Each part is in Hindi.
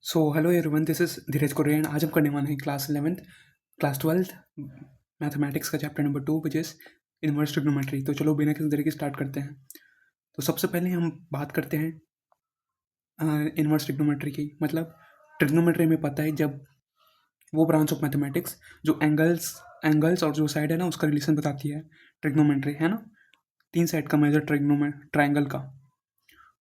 So hello everyone, this is Dheeraj Kurian. आज हम करने वाले हैं class 11th class 12th mathematics का chapter number 2 which is inverse trigonometry. तो चलो बिना किसी देरी के स्टार्ट करते हैं। तो सबसे पहले हम बात करते हैं इनवर्स ट्रिग्नोमेट्री की। मतलब ट्रिग्नोमेट्री में पता है जब वो ब्रांच ऑफ मैथमेटिक्स जो एंगल्स एंगल्स और जो साइड है ना उसका रिलेशन बताती है। ट्रिग्नोमेट्री है ना, तीन साइड का मेजर ट्राइंगल का।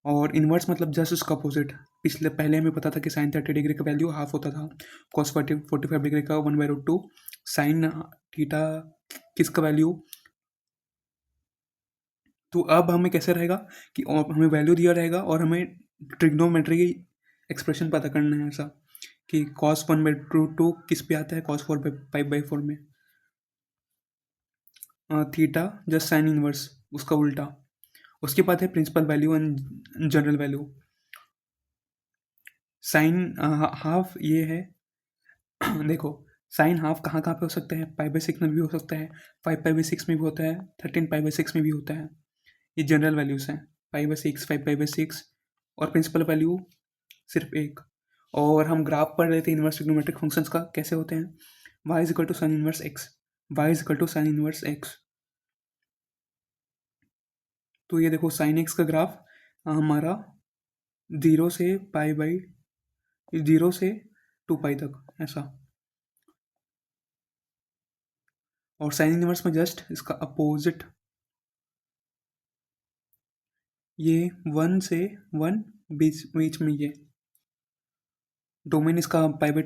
और इन्वर्स मतलब जस्ट उसका अपोजिट। पिछले पहले हमें पता था कि साइन 30 डिग्री का वैल्यू हाफ होता था, कॉस 45 डिग्री का 1/√2, साइन थीटा किसका वैल्यू। तो अब हमें कैसे रहेगा कि हमें वैल्यू दिया रहेगा और हमें ट्रिग्नोमेट्री की एक्सप्रेशन पता करना है ऐसा कि कॉस 1/√2 किस पे आता है, कॉस 4/5/4 में। थीटा जस्ट साइन इनवर्स उसका उल्टा। उसके बाद है principal value and general value. Sine half ये है देखो, साइन हाफ कहाँ कहाँ पे हो सकता है, पाई/6 में भी हो सकता है, 5π/6 में भी होता है, 13π/6 में भी होता है। ये जनरल वैल्यूज हैं, पाई/6, 5π/6। और प्रिंसिपल वैल्यू सिर्फ एक। और हम ग्राफ पढ़ रहे थे इनवर्स ट्रिग्नोमेट्रिक फंक्शंस का कैसे होते हैं। y is equal to sine inverse x, y is equal to sine inverse x. तो ये देखो साइन एक्स का ग्राफ हमारा 0 से 2 पाई तक ऐसा। और साइन इनवर्स में जस्ट इसका अपोजिट, ये 1 से 1 बीच बीच में ये डोमेन इसका पाई बाई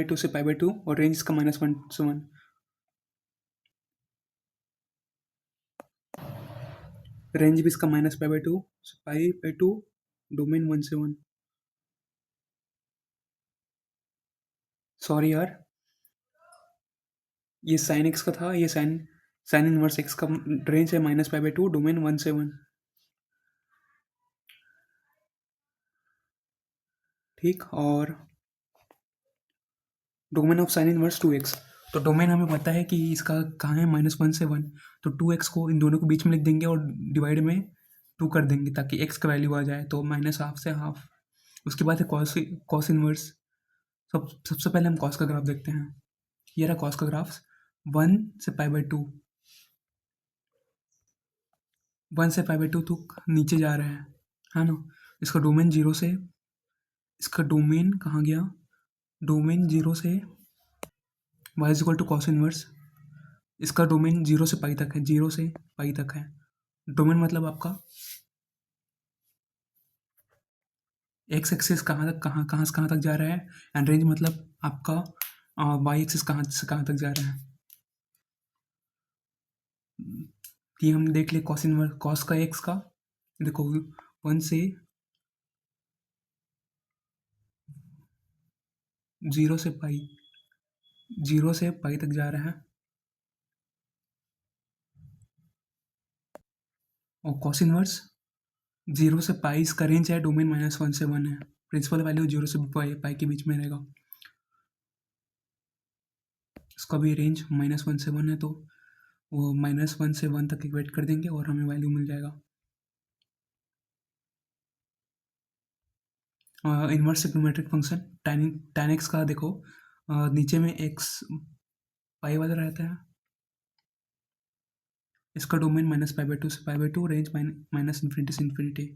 टू से पाई/2 और रेंज इसका -1 से 1। रेंज भी इसका -पाई/2 से पाई/2, डोमेन 1 से 1। सॉरी यार, ये साइन एक्स का था, ये साइन साइन इनवर्स एक्स का रेंज है -पाई/2, डोमेन 1 से 1। ठीक। और domain of sine inverse 2x। तो डोमेन हमें पता है कि इसका कहाँ है, -1 से 1। तो 2x को इन दोनों को बीच में लिख देंगे और डिवाइड में 2 कर देंगे ताकि x का वैल्यू आ जाए, तो -हाफ से हाफ। उसके बाद है कॉस इनवर्स। सबसे पहले हम कॉस का ग्राफ देखते हैं। ये रहा कॉस का ग्राफ, 1 से पाई/2, 1 से पाई/2 तक नीचे जा रहा है ना। इसका डोमेन 0 से, इसका डोमेन कहाँ गया, डोमेन 0 से y is equal to cos inverse. इसका डोमेन 0 से पाई तक है, 0 से पाई तक है। डोमेन मतलब आपका एक्स एक्सिस कहाँ से कहाँ तक जा रहा है, एंड रेंज मतलब आपका वाई एक्सिस कहाँ से कहाँ तक जा रहा है। ये हम देख ले कॉस इनवर्स, कॉस का एक्स का देखो 1 से 0 से पाई, 0 से पाई तक जा रहा है। और कॉस इनवर्स 0 से पाई, इसका रेंज है डोमेन -1 से 1 है। प्रिंसिपल वैल्यू 0 से पाई के बीच में रहेगा। इसका भी रेंज -1 से 1 है, तो वो -1 से 1 तक इक्वेट कर देंगे और हमें वैल्यू मिल जाएगा। Inverse trigonometric function tan x का देखो, नीचे में एक्स पाई वाला रहता है। इसका डोमेन -पाई/2 से पाई/2, रेंज -इन्फिनिटी से इन्फिनिटी।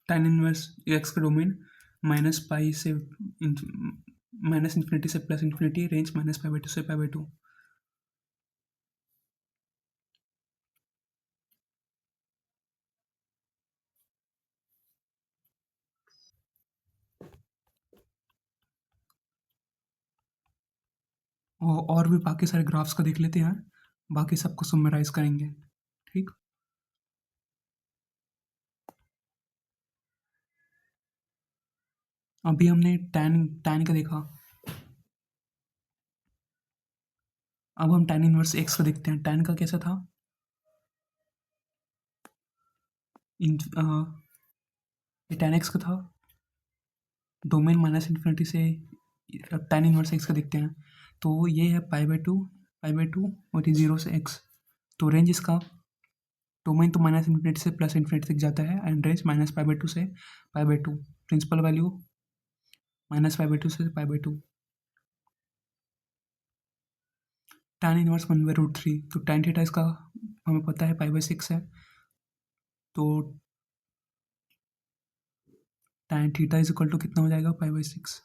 tan इनवर्स एक्स का डोमेन -पाई से -इन्फिनिटी से +इन्फिनिटी, रेंज -पाई/2 से पाई/2। और भी बाकी सारे ग्राफ्स का देख लेते हैं, बाकी सबको समराइज करेंगे। ठीक। अभी हमने tan tan का देखा, अब हम tan इनवर्स एक्स का देखते हैं। tan का कैसा था, ये tan एक्स का था, डोमेन -इन्फिनिटी से। tan इनवर्स एक्स का देखते हैं, तो ये है पाई/2 और ये 0 से x। तो रेंज इसका डोमेन तो माइनस इन्फिनिटी से प्लस इन्फिनिटी तक जाता है and range minus pi by two से pi by two. Principal value minus pi by two से pi by two. tan inverse 1/√3, तो tan थीटा इसका हमें पता है पाई बाई 6 है, तो tan theta is equal to कितना हो जाएगा पाई बाई 6।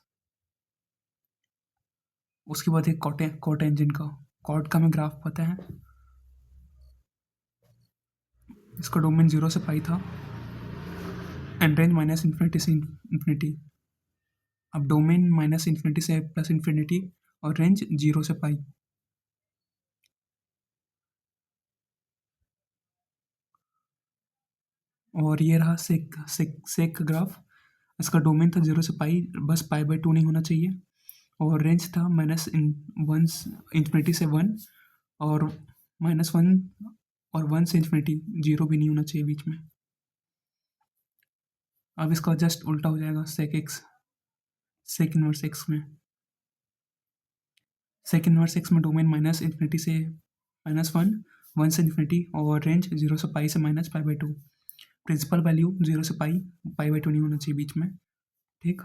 उसके बाद एक कॉट एंजन का, कॉट का हमें ग्राफ पता है, इसका डोमेन 0 से पाई था एंड रेंज माइनस इन्फिनिटी से इन्फिनिटी। अब डोमेन माइनस इन्फिनिटी से प्लस इन्फिनिटी और रेंज 0 से पाई। और ये रहा सेक ग्राफ, इसका डोमेन था 0 से पाई, बस पाई बाई 2 नहीं होना चाहिए, और रेंज था माइनस इन्फिनिटी से 1 और -1 और 1 से इन्फिनिटी, 0 भी नहीं होना चाहिए बीच में। अब इसका जस्ट उल्टा हो जाएगा सेक इनवर्स एक्स में। सेक इनवर्स एक्स में डोमेन माइनस इन्फिनिटी से -1, 1 से इन्फिनिटी और रेंज 0 से पाई से minus pi by 2। Principal value 0 से पाई बाई 2 नहीं होना चाहिए बीच में, ठीक।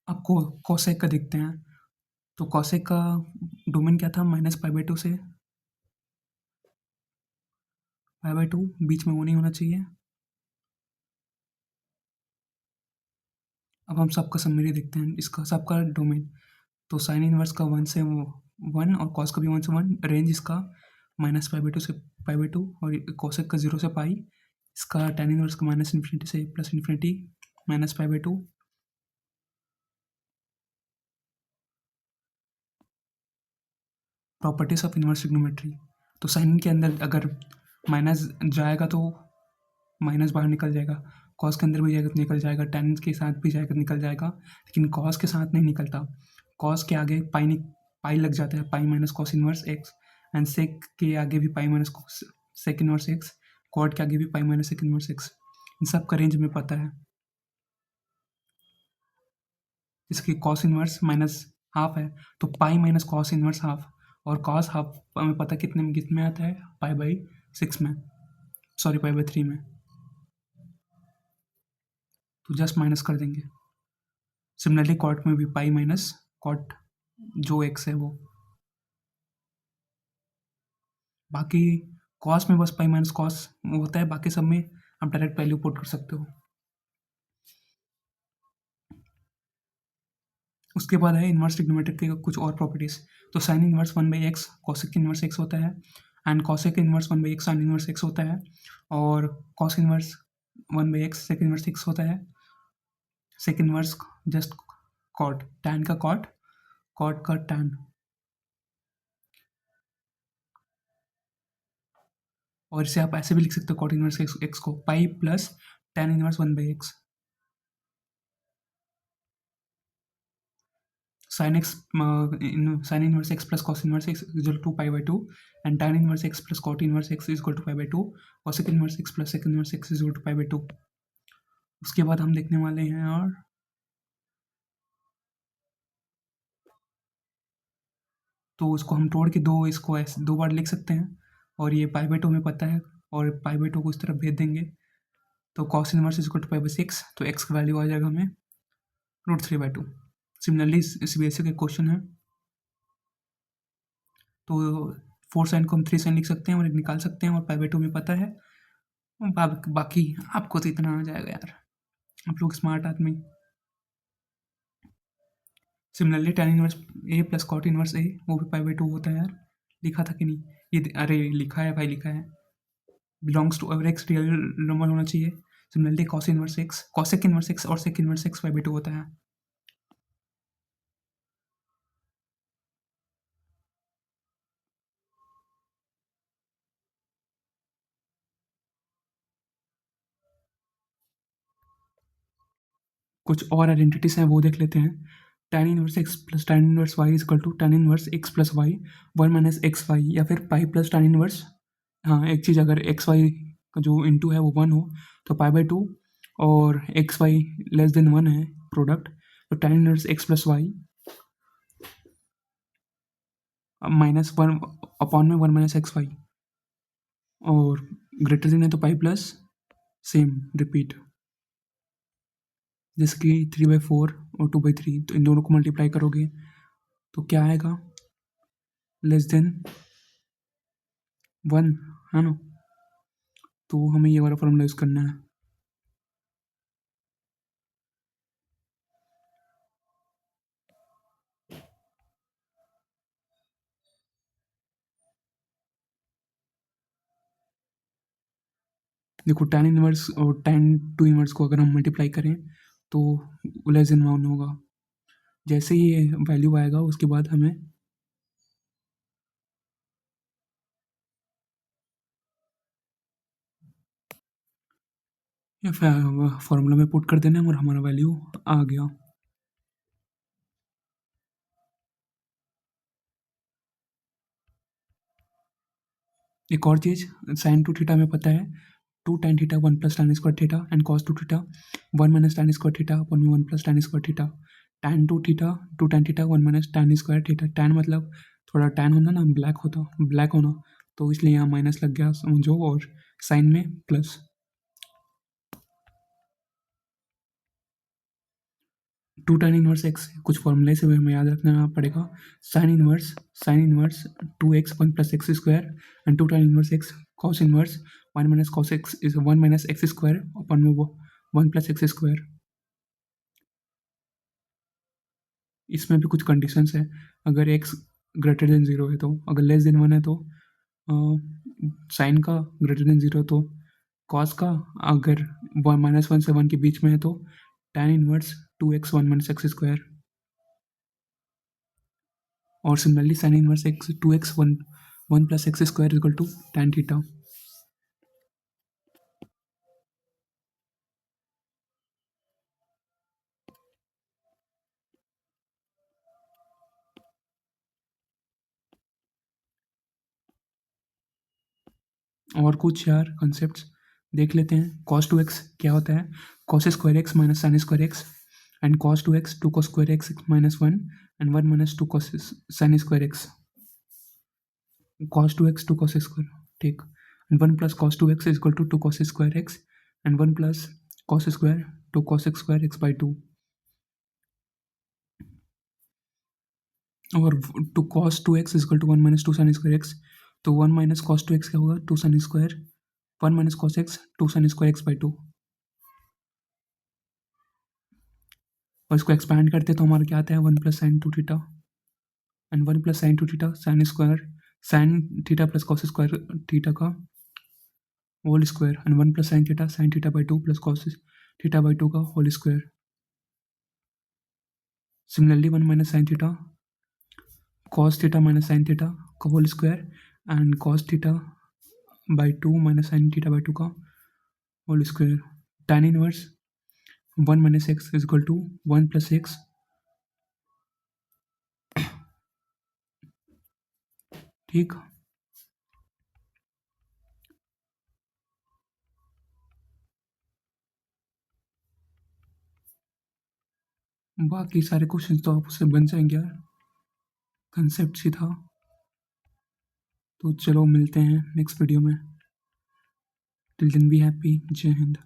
अब कोसेक का देखते हैं, तो कोसेक का डोमेन क्या था, माइनस पाई बाई 2 से पाई बाई 2, बीच में वो नहीं होना चाहिए। अब हम सबका समरी देखते हैं, इसका सबका डोमेन, तो साइन इनवर्स का 1 से 1 और कॉस का भी 1 से 1, रेंज इसका माइनस पाई बाई 2 से पाई बाई 2 और कोसेक का 0 से पाई, इसका tan इनवर्स का माइनस इन्फिनिटी से plus infinity minus pi by 2। Properties of inverse trigonometry, तो साइन के अंदर अगर माइनस जाएगा तो माइनस बाहर निकल जाएगा, कॉस के अंदर भी जाएगा तो निकल जाएगा, tan के साथ भी जाएगा तो निकल जाएगा, लेकिन कॉस के साथ नहीं निकलता। कॉस के आगे पाई लग जाता है, pi minus cos inverse x, and sec के आगे भी pi minus sec inverse x, cot के आगे भी pi minus sec inverse x. इन सब का रेंज हमें पता है। इसकी कॉस इनवर्स माइनस हाफ है, तो पाई माइनस कॉस इनवर्स हाफ, और कॉस हाफ हमें पता कितने में आता है, पाई बाई 6 में, सॉरी पाई बाई 3 में, तो जस्ट माइनस कर देंगे। सिमिलरली कॉट में भी पाई माइनस कॉट जो एक्स है वो, बाकी कॉस में बस पाई माइनस कॉस होता है, बाकी सब में आप डायरेक्ट वैल्यू पुट कर सकते हो। उसके बाद है इनवर्स ट्रिग्नोमेट्री के कुछ और प्रॉपर्टीज, तो sine inverse 1/x cosec inverse x होता है, and cosec inverse 1/x sine inverse x होता है, और cos inverse 1/x sec inverse x होता है, sec inverse just cot, tan का कॉट, कॉट का टैन, और इसे आप ऐसे भी लिख सकते हो कॉट इनवर्स x को pi plus tan inverse 1/x। sin x sin inverse x plus cos inverse x is equal to pi by 2, and tan inverse x plus cot inverse x is equal to pi by 2, cosec inverse x plus sec inverse x is equal to pi by 2। उसके बाद हम देखने वाले हैं, और तो उसको हम तोड़ के इसको ऐसे 2 बार लिख सकते हैं, और ये पाई बाई 2 हमें पता है, और पाई बाई 2 को इस तरफ भेज देंगे, तो cos inverse is equal to pi by 6, तो x का वैल्यू आ जाएगा हमें √3/2। सिमिलरली CBSE का क्वेश्चन है, तो 4 साइन को हम 3 साइन लिख सकते हैं और एक निकाल सकते हैं, और पाई बाई 2 में पता है, बाकी आपको तो इतना आ जाएगा यार, आप लोग स्मार्ट आदमी। सिमिलरली tan इनवर्स ए प्लस कॉट इनवर्स ए, वो भी पाई बाई 2 होता है यार, लिखा था कि नहीं, ये अरे लिखा है भाई, लिखा है, बिलोंग्स टू अगर एक्स रियल नंबर होना चाहिए। Similarly cos inverse x, cosec inverse x और sec inverse x pi by 2 होता है। कुछ और आइडेंटिटीज हैं वो देख लेते हैं। tan inverse x plus tan inverse y is equal to tan inverse x plus y 1 minus x y, या फिर पाई प्लस tan इनवर्स, हाँ एक चीज़, अगर एक्स वाई का जो इंटू है वो 1 हो तो पाई बाई 2, और एक्स वाई लेस देन 1 है प्रोडक्ट, तो tan inverse x plus y -1 upon में 1 माइनस एक्स वाई, और ग्रेटर देन है तो पाई प्लस सेम रिपीट, जैसे कि 3/4 और 2/3, तो इन दोनों को मल्टीप्लाई करोगे तो क्या आएगा, लेस देन 1, है ना। तो हमें ये वाला फॉर्मूला यूज़ करना है। देखो tan इनवर्स और tan टू इनवर्स को अगर हम मल्टीप्लाई करें तो लेस देन 1 होगा। जैसे ही ये वैल्यू आएगा उसके बाद हमें ये फॉर्मूला में पुट कर देना है और हमारा वैल्यू आ गया। एक और चीज़, साइन टू थीटा हमें पता है 2 tan theta 1 plus tan square theta, and cos two theta 1 minus tan square theta अपन में 1 plus tan square theta. tan two theta 2 tan theta 1 minus tan square theta. tan मतलब थोड़ा tan होना ना, ब्लैक होता, ब्लैक होना, तो इसलिए यहाँ माइनस लग गया समझो, और साइन में प्लस। 2 tan इनवर्स एक्स कुछ फॉर्मूले से हमें याद रखना पड़ेगा। Sine inverse 2x 1 plus x square, and 2 tan inverse x cos inverse 1 minus cos x is 1 minus x square upon में वो 1 प्लस एक्स स्क्वायर। इसमें भी कुछ कंडीशंस है, अगर x ग्रेटर देन 0 है तो, अगर लेस देन 1 है तो साइन का, ग्रेटर देन 0 तो कॉस का, अगर -1 से 1 के बीच में है तो tan inverse 2x 1 minus x square, और similarly sine inverse x 2x 1 plus x square equal to tan theta. और कुछ यार कॉन्सेप्ट्स देख लेते हैं। cos 2x क्या होता है, cos square x minus sine square x, and cos 2x 2 cos square x minus 1, and 1 minus 2 cos sine square x. cos 2x 2 cos square, ठीक, and 1 plus cos 2x is equal to 2 cos square x, and 1 plus cos square 2 cos square x by 2, और 2 cos 2x is equal to 1 minus 2 sine square x, तो 1 माइनस cos 2x क्या होगा, 2 sine square, 1 minus cos x 2 sine square x by 2, और इसको एक्सपैंड करते तो हमारा क्या आता है 1 plus sine two theta, and 1 plus sine two theta sine square sine theta plus cos square theta का whole square, and 1 plus sine theta by 2 plus cos theta by 2 का whole square. Similarly 1 minus sine theta cos theta minus sine theta का whole square, and cos theta by 2 minus sine theta by 2 का whole square. tan inverse 1 minus x is equal to 1 plus x, ठीक। बाकी सारे क्वेश्चन तो आपसे बन जाएंगे यार, कंसेप्ट ही था। तो चलो मिलते हैं नेक्स्ट वीडियो में, टिल देन बी हैप्पी, जय हिंद।